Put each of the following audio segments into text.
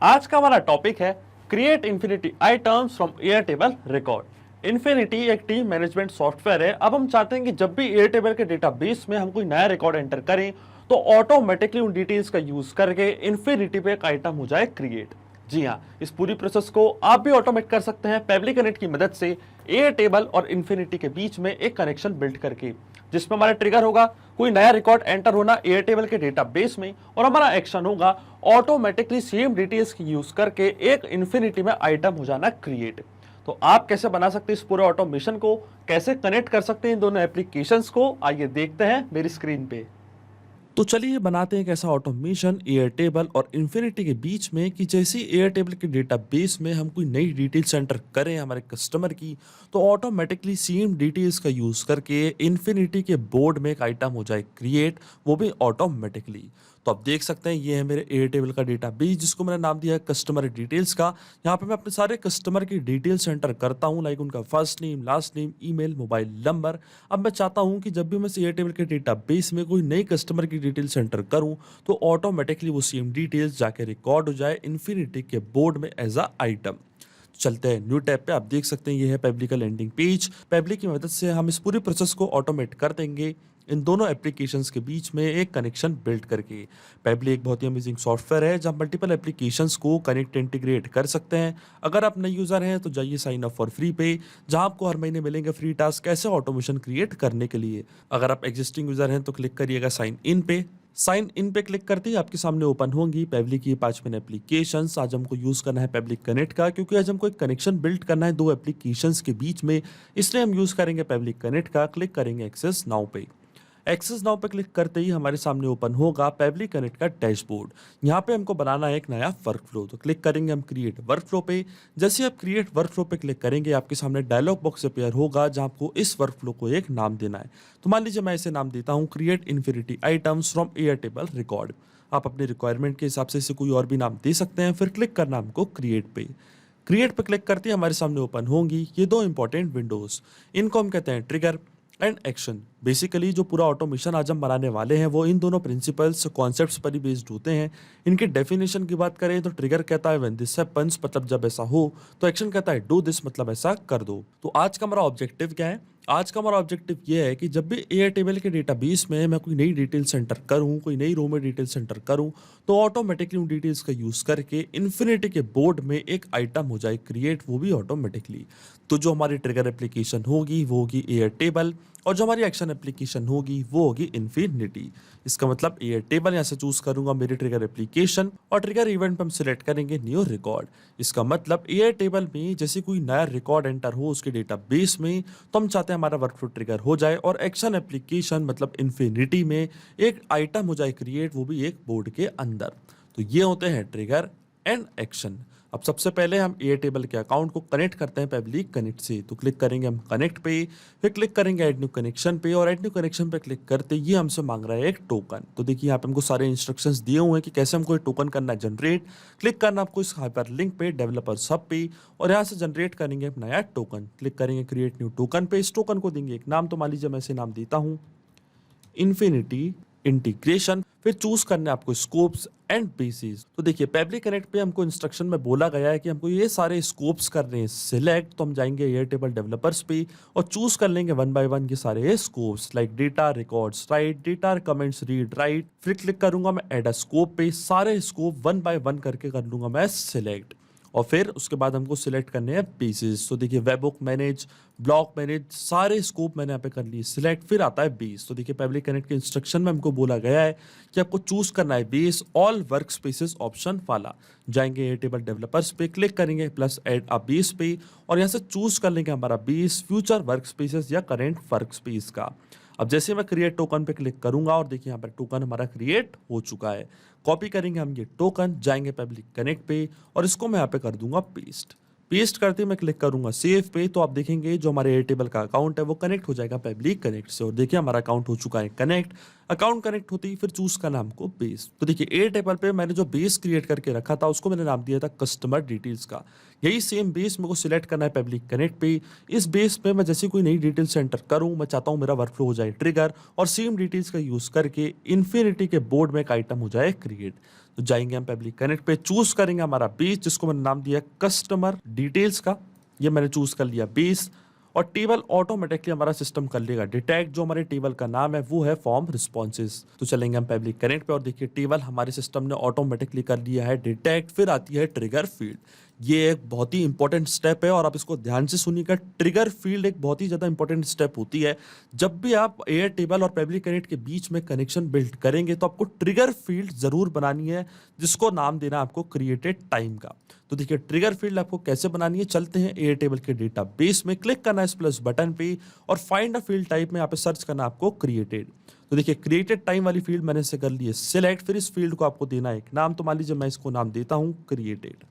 आज का हमारा टॉपिक है create infinity items from Airtable record. Infinity एक टीम मैनेजमेंट सॉफ्टवेयर है। अब हम चाहते हैं कि जब भी एयरटेबल के डेटाबेस में हम कोई नया रिकॉर्ड एंटर करें तो ऑटोमेटिकली उन डिटेल्स का यूज करके इन्फिनिटी पे एक आइटम हो जाए क्रिएट। जी हाँ, इस पूरी प्रोसेस को आप भी ऑटोमेट कर सकते हैं पेबली कनेक्ट की मदद से एयरटेबल और इन्फिनिटी के बीच में एक कनेक्शन बिल्ड करके, जिसमें हमारा ट्रिगर होगा कोई नया रिकॉर्ड एंटर होना एयरटेबल के डेटाबेस में और हमारा एक्शन होगा ऑटोमेटिकली सेम डिटेल्स की यूज करके एक इन्फिनिटी में आइटम हो जाना क्रिएट। तो आप कैसे बना सकते हैं इस पूरे ऑटोमेशन को, कैसे कनेक्ट कर सकते हैं इन दोनों एप्लीकेशंस को, आइए देखते हैं मेरी स्क्रीन पे। तो चलिए बनाते हैं एक ऐसा ऑटोमेशन एयरटेबल और इन्फिनिटी के बीच में कि जैसे ही एयरटेबल के डेटाबेस में हम कोई नई डिटेल्स एंटर करें हमारे कस्टमर की, तो ऑटोमेटिकली सेम डिटेल्स का यूज करके इन्फिनिटी के बोर्ड में एक आइटम हो जाए क्रिएट, वो भी ऑटोमेटिकली। तो आप देख सकते हैं ये है मेरे एयरटेबल का डेटाबेस जिसको मैंने नाम दिया है कस्टमर डिटेल्स का। यहाँ पे मैं अपने सारे कस्टमर की डिटेल्स एंटर करता हूँ, लाइक उनका first name, last name, email, mobile number. अब मैं चाहता हूँ कि जब भी मैं एयरटेबल के डेटाबेस में कोई नई कस्टमर की डिटेल्स एंटर करूँ तो ऑटोमेटिकली वो सेम डिटेल्स जाके रिकॉर्ड हो जाए इन्फिनिटी के बोर्ड में एज अ आइटम। चलते हैं न्यू टैब पे। आप देख सकते हैं ये है पेबली का लैंडिंग पेज। पेबली की मदद से हम इस पूरी प्रोसेस को ऑटोमेट कर देंगे इन दोनों एप्लीकेशंस के बीच में एक कनेक्शन बिल्ड करके। पेबली एक बहुत ही अमेजिंग सॉफ्टवेयर है जहां मल्टीपल एप्लीकेशंस को कनेक्ट इंटीग्रेट कर सकते हैं। अगर आप नए यूज़र हैं तो जाइए साइन अप फॉर फ्री पे, जहां आपको हर महीने मिलेंगे फ्री टास्क कैसे ऑटोमेशन क्रिएट करने के लिए। अगर आप एग्जिस्टिंग यूज़र हैं तो क्लिक करिएगा साइन इन पे। साइन इन पे क्लिक करते ही आपके सामने ओपन होंगी पेबली की 5 एप्लीकेशंस। आज हमको यूज़ करना है पेबली कनेक्ट का, क्योंकि आज हमको एक कनेक्शन बिल्ड करना है दो एप्लीकेशंस के बीच में, इसलिए हम यूज़ करेंगे पेबली कनेक्ट का। क्लिक करेंगे एक्सेस नाउ पे। एक्सेस नाउ पे क्लिक करते ही हमारे सामने ओपन होगा पेबली कनेक्ट का डैशबोर्ड। यहाँ पे हमको बनाना है एक नया वर्कफ्लो, तो क्लिक करेंगे हम क्रिएट वर्कफ्लो पे। जैसे आप क्रिएट वर्कफ्लो पे क्लिक करेंगे आपके सामने डायलॉग बॉक्स अपेयर होगा जहाँ आपको इस वर्कफ्लो को एक नाम देना है। तो मान लीजिए मैं इसे नाम देता हूँ create infinity items from Airtable record. आप अपने रिक्वायरमेंट के हिसाब से इसे कोई और भी नाम दे सकते हैं। फिर क्लिक करना हमको क्रिएट पे। क्रिएट पे क्लिक करते ही हमारे सामने ओपन होंगी ये दो इंपॉर्टेंट विंडोज। इनको हम कहते हैं ट्रिगर एंड एक्शन। बेसिकली जो पूरा ऑटोमेशन आज हम बनाने वाले हैं वो इन दोनों प्रिंसिपल्स कॉन्सेप्ट्स पर ही बेस्ड होते हैं। इनके डेफिनेशन की बात करें तो ट्रिगर कहता है व्हेन दिस हैपेंस, मतलब जब ऐसा हो। तो एक्शन कहता है डू दिस, मतलब ऐसा कर दो। तो आज का हमारा ऑब्जेक्टिव क्या है? आज का हमारा ऑब्जेक्टिव ये है कि जब भी एयरटेबल के डेटाबेस में मैं कोई नई डिटेल्स एंटर करूं, कोई नई रो में डिटेल्स एंटर करूं, तो ऑटोमेटिकली उन डिटेल्स का यूज करके इन्फिनिटी के बोर्ड में एक आइटम हो जाए क्रिएट, वो भी ऑटोमेटिकली। तो जो हमारी ट्रिगर एप्लीकेशन होगी वो होगी एयरटेबल, और जो हमारी एक्शन एप्लीकेशन होगी वो होगी इन्फिनिटी। इसका मतलब एयरटेबल यहाँ से चूज करूंगा मेरी ट्रिगर एप्लीकेशन, और ट्रिगर इवेंट पे हम सिलेक्ट करेंगे न्यू रिकॉर्ड। इसका मतलब एयरटेबल में जैसे कोई नया रिकॉर्ड एंटर हो उसके डेटाबेस में, तो हम चाहते हैं हमारा वर्कफ्लो ट्रिगर हो जाए, और एक्शन एप्लीकेशन मतलब इन्फिनिटी में एक आइटम हो जाए क्रिएट, वो भी एक बोर्ड के अंदर। तो ये होते हैं ट्रिगर एंड एक्शन। अब सबसे पहले हम एयरटेबल के अकाउंट को कनेक्ट करते हैं पेबली कनेक्ट से। तो क्लिक करेंगे हम कनेक्ट पे, फिर क्लिक करेंगे ऐड न्यू कनेक्शन पे, और ऐड न्यू कनेक्शन पे क्लिक करते ये हमसे मांग रहा है एक टोकन। तो देखिए यहाँ पे हमको सारे इंस्ट्रक्शंस दिए हुए हैं कि कैसे हमको टोकन करना है जनरेट। क्लिक करना आपको इस हाइपर लिंक पे डेवलपर्स हब पे, और यहाँ से जनरेट करेंगे एक नया टोकन। क्लिक करेंगे क्रिएट न्यू टोकन पे। इस टोकन को देंगे एक नाम, तो मान लीजिए मैं इसे नाम देता हूँ इन्फिनिटी इंटीग्रेशन। फिर चूज करना है आपको स्कोप्स एंड बेसिस। तो देखिए पेबली कनेक्ट पे हमको इंस्ट्रक्शन में बोला गया है कि हमको ये सारे स्कोप्स करने हैं सिलेक्ट। तो हम जाएंगे एयरटेबल डेवलपर्स पे और चूज कर लेंगे वन बाय वन ये सारे scopes, like data records right, data comments read write. फिर क्लिक करूंगा मैं ऐड अ स्कोप पे, सारे स्कोप वन बाय वन करके कर लूंगा मैं सिलेक्ट। और फिर उसके बाद हमको सिलेक्ट करने हैं बेसिस। तो देखिए वेबबुक मैनेज, ब्लॉक मैनेज, सारे स्कोप मैंने यहाँ पे कर लिए सिलेक्ट। फिर आता है बेस। तो देखिए पेबली कनेक्ट के इंस्ट्रक्शन में हमको बोला गया है कि आपको चूज करना है base all workspaces option वाला। जाएंगे एयरटेबल डेवलपर्स पे, क्लिक करेंगे प्लस एड अ बेस पे, और यहाँ से चूज कर लेंगे हमारा बेस फ्यूचर वर्क स्पेसिस या करेंट वर्क स्पेस का। अब जैसे मैं क्रिएट टोकन पे क्लिक करूंगा और देखिए यहाँ पर टोकन हमारा क्रिएट हो चुका है। कॉपी करेंगे हम ये टोकन, जाएंगे पेबली कनेक्ट पे, और इसको मैं यहाँ पे कर दूंगा पेस्ट। पेस्ट करते ही मैं क्लिक करूंगा सेव पे, तो आप देखेंगे जो हमारे एयरटेबल का अकाउंट है वो कनेक्ट हो जाएगा पेबली कनेक्ट से। और देखिए हमारा अकाउंट हो चुका है कनेक्ट। अकाउंट कनेक्ट होते ही फिर चूज करना हमको बेस। तो देखिए ए टेबल पे मैंने जो बेस क्रिएट करके रखा था उसको मैंने नाम दिया था कस्टमर डिटेल्स का। यही सेम बेस मेरे को सिलेक्ट करना है पब्लिक कनेक्ट पे। इस बेस पे मैं जैसे कोई नई डिटेल्स एंटर करूं, मैं चाहता हूं मेरा वर्कफ्लो हो जाए ट्रिगर और सेम डिटेल्स का यूज करके इन्फिनिटी के बोर्ड में एक आइटम हो जाए क्रिएट। तो जाएंगे हम पब्लिक कनेक्ट पे, चूज करेंगे हमारा बेस जिसको मैंने नाम दिया कस्टमर डिटेल्स का। ये मैंने चूज कर लिया बेस और टेबल ऑटोमेटिकली हमारा सिस्टम कर लेगा डिटेक्ट। जो हमारे टेबल का नाम है वो है फॉर्म रिस्पॉन्सेज। तो चलेंगे हम पब्लिक कनेक्ट पे और देखिए टेबल हमारे सिस्टम ने ऑटोमेटिकली कर लिया है डिटेक्ट। फिर आती है ट्रिगर फील्ड। ये एक बहुत ही इंपॉर्टेंट स्टेप है और आप इसको ध्यान से सुनिएगा। ट्रिगर फील्ड एक बहुत ही ज्यादा इंपॉर्टेंट स्टेप होती है। जब भी आप एयर टेबल और पब्लिक कनेक्ट के बीच में कनेक्शन बिल्ड करेंगे तो आपको ट्रिगर फील्ड जरूर बनानी है जिसको नाम देना आपको क्रिएटेड टाइम का। तो देखिए ट्रिगर फील्ड आपको कैसे बनानी है, चलते हैं एयर टेबल के डेटा बेस में, क्लिक करना है इस प्लस बटन पे और फाइंड अ फील्ड टाइप में यहाँ पे सर्च करना आपको क्रिएटेड। तो देखिए क्रिएटेड टाइम वाली फील्ड मैंने इसे कर ली है सिलेक्ट। फिर इस फील्ड को आपको देना है एक नाम। तो मान लीजिए मैं इसको नाम देता हूं क्रिएटेड।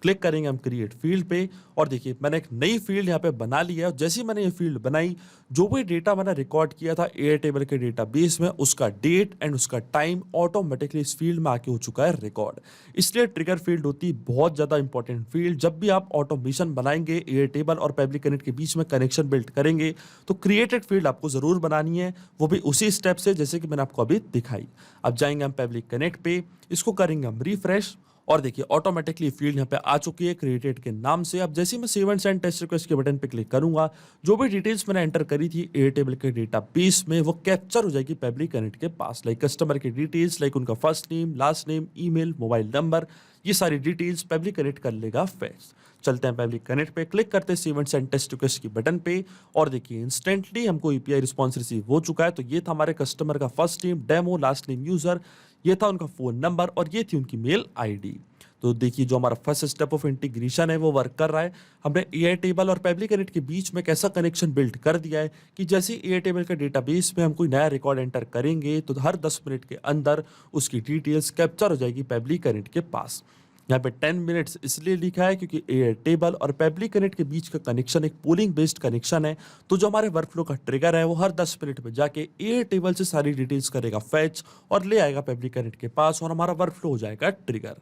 क्लिक करेंगे हम क्रिएट फील्ड पे और देखिए मैंने एक नई फील्ड यहाँ पे बना ली है। और जैसे ही मैंने ये फील्ड बनाई, जो भी डेटा मैंने रिकॉर्ड किया था एयर टेबल के डेटा बेस में, उसका डेट एंड उसका टाइम ऑटोमेटिकली इस फील्ड में आके हो चुका है रिकॉर्ड। इसलिए ट्रिगर फील्ड होती है बहुत ज़्यादा इंपॉर्टेंट फील्ड। जब भी आप ऑटोमेशन बनाएंगे, एयर टेबल और पब्लिक कनेक्ट के बीच में कनेक्शन बिल्ड करेंगे, तो क्रिएटेड फील्ड आपको जरूर बनानी है, वो भी उसी स्टेप से जैसे कि मैंने आपको अभी दिखाई। अब जाएंगे हम पब्लिक कनेक्ट पे, इसको करेंगे हम रिफ्रेश और देखिए ऑटोमेटिकली फील्ड यहाँ पे आ चुकी है क्रिएटेड के नाम से। अब जैसे ही मैं save and send test request के बटन पे क्लिक करूंगा, जो भी डिटेल्स मैंने एंटर करी थी एयर टेबल के डेटा बेस में वो कैप्चर हो जाएगी पब्लिक कनेक्ट के पास। लाइक कस्टमर की डिटेल्स, लाइक उनका first name, last name, email, mobile number, ये सारी डिटेल्स पब्लिक कनेक्ट कर लेगा फैच। चलते हैं पब्लिक कनेक्ट पे, क्लिक करते हैं save and send test request की बटन पे और देखिए इंस्टेंटली हमको ईपीआई रिस्पॉन्स रिसीव हो चुका है। तो ये था हमारे कस्टमर का first name, demo, last name user, ये था उनका फोन नंबर और ये थी उनकी मेल आईडी। तो देखिए जो हमारा फर्स्ट स्टेप ऑफ इंटीग्रेशन है वो वर्क कर रहा है। हमने एयर टेबल और पब्लिक कनेक्ट के बीच में कैसा कनेक्शन बिल्ड कर दिया है कि जैसे एयर टेबल के डेटाबेस में हम कोई नया रिकॉर्ड एंटर करेंगे तो हर 10 मिनट के अंदर उसकी डिटेल्स कैप्चर हो जाएगी पब्लिक कनेक्ट के पास। यहाँ पे 10 मिनट्स इसलिए लिखा है क्योंकि एयर टेबल और पब्लिक कनेक्ट के बीच का कनेक्शन एक पोलिंग बेस्ड कनेक्शन है। तो जो हमारे वर्कफ्लो का ट्रिगर है वो हर 10 मिनट में जाके एयर टेबल से सारी डिटेल्स करेगा फैच और ले आएगा पब्लिक कनेक्ट के पास और हमारा वर्कफ्लो हो जाएगा ट्रिगर।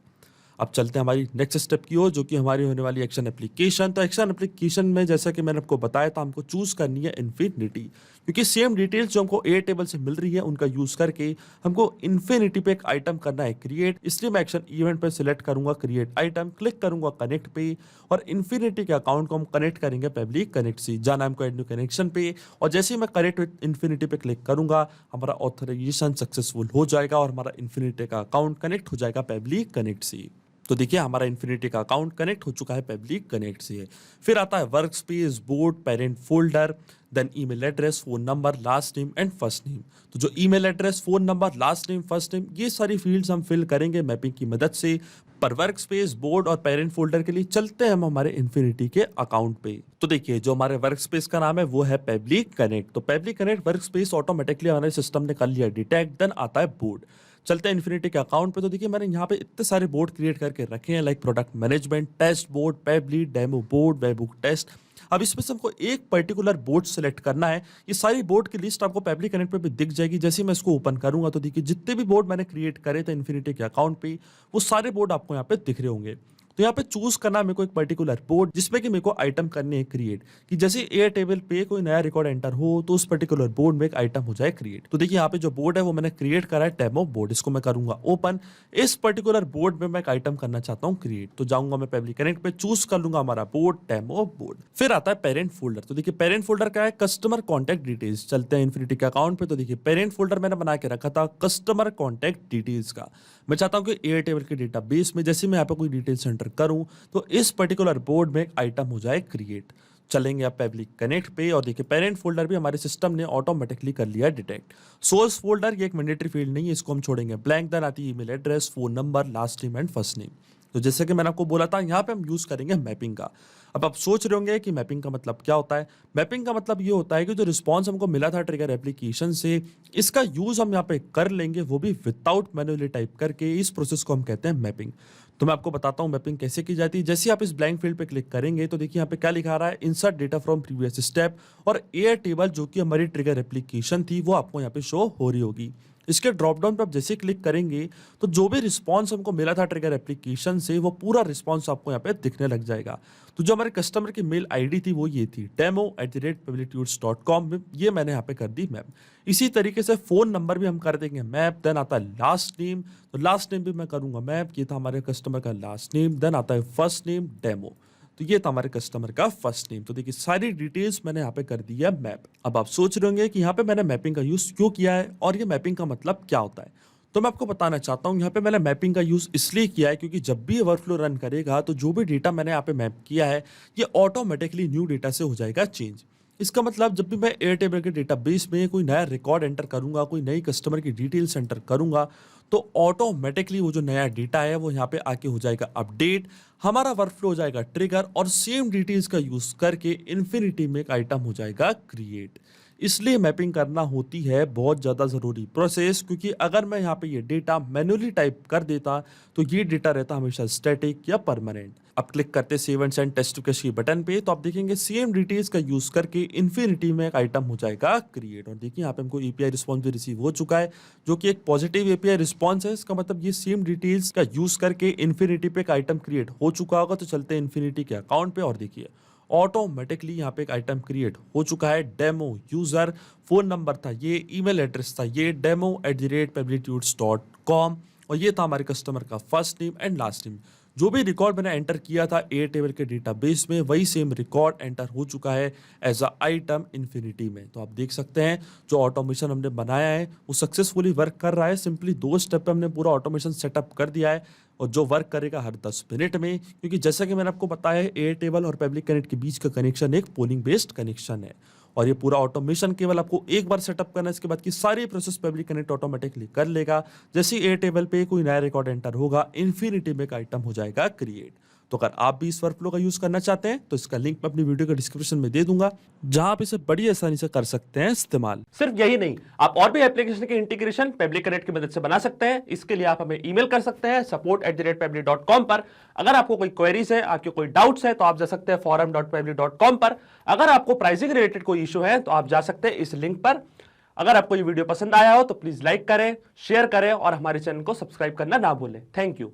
अब चलते हैं हमारी नेक्स्ट स्टेप की ओर, जो कि हमारी होने वाली एक्शन एप्लीकेशन। तो एक्शन एप्लीकेशन में जैसा कि मैंने आपको बताया था, हमको चूज करनी है इन्फिनिटी, क्योंकि सेम डिटेल्स जो हमको एयर टेबल से मिल रही है उनका यूज करके हमको इन्फिनिटी पे एक आइटम करना है क्रिएट। इसलिए मैं एक्शन इवेंट पे सिलेक्ट करूंगा क्रिएट आइटम, क्लिक करूंगा कनेक्ट पे और इन्फिनिटी के अकाउंट को हम कनेक्ट करेंगे पब्लिक कनेक्ट से। जाना हमको एड न्यू कनेक्शन पे और जैसे ही मैं कनेक्ट विद इन्फिनिटी पे क्लिक करूंगा, हमारा ऑथराइजेशन सक्सेसफुल हो जाएगा और हमारा इन्फिनिटी का अकाउंट कनेक्ट हो जाएगा पब्लिक कनेक्ट से। तो देखिए हमारा इन्फिनिटी का अकाउंट कनेक्ट हो चुका है पब्लिक कनेक्ट से। फिर आता है workspace, board, parent folder, then email address, phone number, last name and first name. तो जो email address, phone number, last name, first name, ये सारी फील्ड्स हम फिल करेंगे मैपिंग की मदद से। पर वर्क स्पेस, बोर्ड और पेरेंट फोल्डर के लिए चलते हैं हम हमारे इन्फिनिटी के अकाउंट पे। तो देखिए जो हमारे वर्क स्पेस का नाम है वो है पब्लिक कनेक्ट। तो public connect work space automatically हमारे सिस्टम ने कर लिया डिटेक्ट। देन आता है बोर्ड, चलते हैं इन्फिनिटी के अकाउंट पे। तो देखिए मैंने यहाँ पे इतने सारे बोर्ड क्रिएट करके रखे हैं, like product management, test board, पैबलीड, डेमो बोर्ड, वेबबुक टेस्ट। अब इसमें से हमको एक पर्टिकुलर बोर्ड सेलेक्ट करना है। ये सारी बोर्ड की लिस्ट आपको पब्लिक कनेक्ट पे भी दिख जाएगी। जैसे ही मैं इसको ओपन करूंगा तो देखिए जितने भी बोर्ड मैंने क्रिएट करे थे इन्फिनिटी के अकाउंट पे, वो सारे बोर्ड आपको यहाँ पे दिख रहे होंगे। तो यहाँ पे चूज करना है मेरे को एक पर्टिकुलर बोर्ड जिसमें कि मेरे को आइटम करने हैं क्रिएट, कि जैसे एयर टेबल पे कोई नया रिकॉर्ड एंटर हो तो उस पर्टिकुलर बोर्ड में एक आइटम हो जाए क्रिएट। तो देखिए यहाँ पे जो बोर्ड है वो मैंने क्रिएट करा है डेमो बोर्ड। इसको मैं करूंगा ओपन। इस पर्टिकुलर बोर्ड में मैं एक आइटम करना चाहता हूँ क्रिएट। तो जाऊंगा मैं पब्लिक कनेक्ट पे, चूज कर लूंगा हमारा बोर्ड डेमो बोर्ड। फिर आता है पेरेंट फोल्डर। तो देखिए पेरेंट फोल्डर क्या है, कस्टमर कॉन्टैक्ट डिटेल्स। चलते हैं इन्फिनिटी के अकाउंट पे। तो देखिए पेरेंट फोल्डर मैंने बना के रखा था कस्टमर कॉन्टैक्ट डिटेल्स का। मैं चाहता हूं कि एयर टेबल के डेटाबेस में जैसे मैं यहाँ पे कोई डिटेल्स एंटर करूं तो इस पर्टिकुलर बोर्ड में एक आइटम हो जाए क्रिएट। चलेंगे आप पब्लिक कनेक्ट पे और देखिए पेरेंट फोल्डर भी हमारे सिस्टम ने ऑटोमेटिकली कर लिया डिटेक्ट। सोर्स फोल्डर ये एक मैंडेटरी फील्ड नहीं है, इसको हम छोड़ेंगे ब्लैंक। देन आती है email address, phone number, last name and first name. तो जैसे कि मैंने आपको बोला था, यहाँ पे हम यूज करेंगे मैपिंग का। अब आप सोच रहे होंगे कि मैपिंग का मतलब क्या होता है। मैपिंग का मतलब ये होता है कि जो रिस्पॉन्स हमको मिला था ट्रिगर एप्लीकेशन से, इसका यूज हम यहाँ पे कर लेंगे, वो भी विदाउट मैन्युअली टाइप करके। इस प्रोसेस को हम कहते हैं मैपिंग। तो मैं आपको बताता हूँ मैपिंग कैसे की जाती है। जैसे आप इस ब्लैंक फील्ड पे क्लिक करेंगे तो देखिए यहाँ पे क्या लिखा आ रहा है, insert data from previous step, और एयर टेबल जो कि हमारी ट्रिगर एप्लीकेशन थी वो आपको यहाँ पे शो हो रही होगी। इसके ड्रॉप डाउन पे आप जैसे क्लिक करेंगे तो जो भी रिस्पॉन्स हमको मिला था ट्रिगर एप्लीकेशन से, वो पूरा रिस्पॉन्स आपको यहाँ पे दिखने लग जाएगा। तो जो हमारे कस्टमर की मेल आईडी थी वो ये थी, demo@publictools.com। ये मैंने यहाँ पे कर दी मैप। इसी तरीके से फोन नंबर भी हम कर देंगे मैप। देन आता है लास्ट नेम, तो लास्ट नेम भी मैं करूंगा मैप। ये था हमारे कस्टमर का लास्ट नेम। देन आता है फर्स्ट नेम डेमो, तो ये था हमारे कस्टमर का फर्स्ट नेम। तो देखिए सारी डिटेल्स मैंने यहाँ पे कर दी है मैप। अब आप सोच रहे होंगे कि यहाँ पे मैंने मैपिंग का यूज क्यों किया है और ये मैपिंग का मतलब क्या होता है। तो मैं आपको बताना चाहता हूँ, यहाँ पे मैंने मैपिंग का यूज इसलिए किया है क्योंकि जब भी ये वर्कफ्लो रन करेगा तो जो भी डेटा मैंने यहाँ पे मैप किया है ये ऑटोमेटिकली न्यू डेटा से हो जाएगा चेंज। इसका मतलब जब भी मैं एयरटेबल के डेटाबेस में कोई नया रिकॉर्ड एंटर करूंगा, कोई नई कस्टमर की डिटेल्स एंटर करूंगा, तो ऑटोमेटिकली वो जो नया डेटा है वो यहाँ पे आके हो जाएगा अपडेट। हमारा वर्कफ्लो हो जाएगा ट्रिगर, और सेम डिटेल्स का यूज करके इन्फिनिटी में एक आइटम हो जाएगा क्रिएट। इसलिए मैपिंग करना होती है बहुत ज़्यादा ज़रूरी प्रोसेस, क्योंकि अगर मैं यहाँ पे ये डेटा मैन्युअली टाइप कर देता तो ये डेटा रहता हमेशा स्टैटिक या परमानेंट। अब क्लिक करते save and send test to cash की बटन पे, तो आप देखेंगे सेम डिटेल्स का यूज करके इन्फिनिटी में एक आइटम हो जाएगा क्रिएट। और देखिए यहाँ पे हमको एपीआई रिस्पॉन्स भी रिसीव हो चुका है, जो कि एक पॉजिटिव एपीआई रिस्पॉन्स है। इसका मतलब ये सेम डिटेल्स का यूज करके इन्फिनिटी पे एक आइटम क्रिएट हो चुका होगा। तो चलते हैं इन्फिनिटी के अकाउंट पे और देखिए ऑटोमेटिकली यहाँ पे एक आइटम क्रिएट हो चुका है। डेमो यूजर, फोन नंबर था ये, ईमेल एड्रेस था ये, demo@publictools.com, और ये था हमारे कस्टमर का first name and last name. जो भी रिकॉर्ड मैंने एंटर किया था एयरटेबल के डेटाबेस में, वही सेम रिकॉर्ड एंटर हो चुका है एज अ आइटम इन्फिनिटी में। तो आप देख सकते हैं जो ऑटोमेशन हमने बनाया है वो सक्सेसफुली वर्क कर रहा है। सिंपली 2 स्टेप पे हमने पूरा ऑटोमेशन सेटअप कर दिया है, और जो वर्क करेगा हर 10 मिनट में। क्योंकि जैसा कि मैंने आपको बताया है, एयरटेबल और पब्लिक कनेक्ट के बीच का कनेक्शन एक पोलिंग बेस्ड कनेक्शन है, और ये पूरा ऑटोमेशन केवल आपको एक बार सेटअप करना है। इसके बाद की सारी प्रोसेस पब्लिक कनेक्ट ऑटोमेटिकली कर लेगा। जैसे एयरटेबल पे कोई नया रिकॉर्ड एंटर होगा, इन्फिनिटी में एक आइटम हो जाएगा क्रिएट। तो अगर आप भी इस वर्कफ्लो का यूज करना चाहते हैं तो इसका लिंक मैं अपनी वीडियो के डिस्क्रिप्शन में दे दूंगा, जहां आप इसे बड़ी आसानी से कर सकते हैं इस्तेमाल। सिर्फ यही नहीं, आप और भी एप्लीकेशन के इंटीग्रेशन पब्लिक कनेक्ट की मदद से बना सकते हैं। इसके लिए आप हमें ईमेल कर सकते हैं support@public.com पर। अगर आपको कोई क्वेरीज है, आपके कोई डाउट्स है, तो आप जा सकते हैं forum.public.com पर। अगर आपको प्राइसिंग रिलेटेड कोई इशू है तो आप जा सकते हैं इस लिंक पर। अगर आपको ये वीडियो पसंद आया हो तो प्लीज लाइक करें, शेयर करें और हमारे चैनल को सब्सक्राइब करना ना भूलें। Thank you.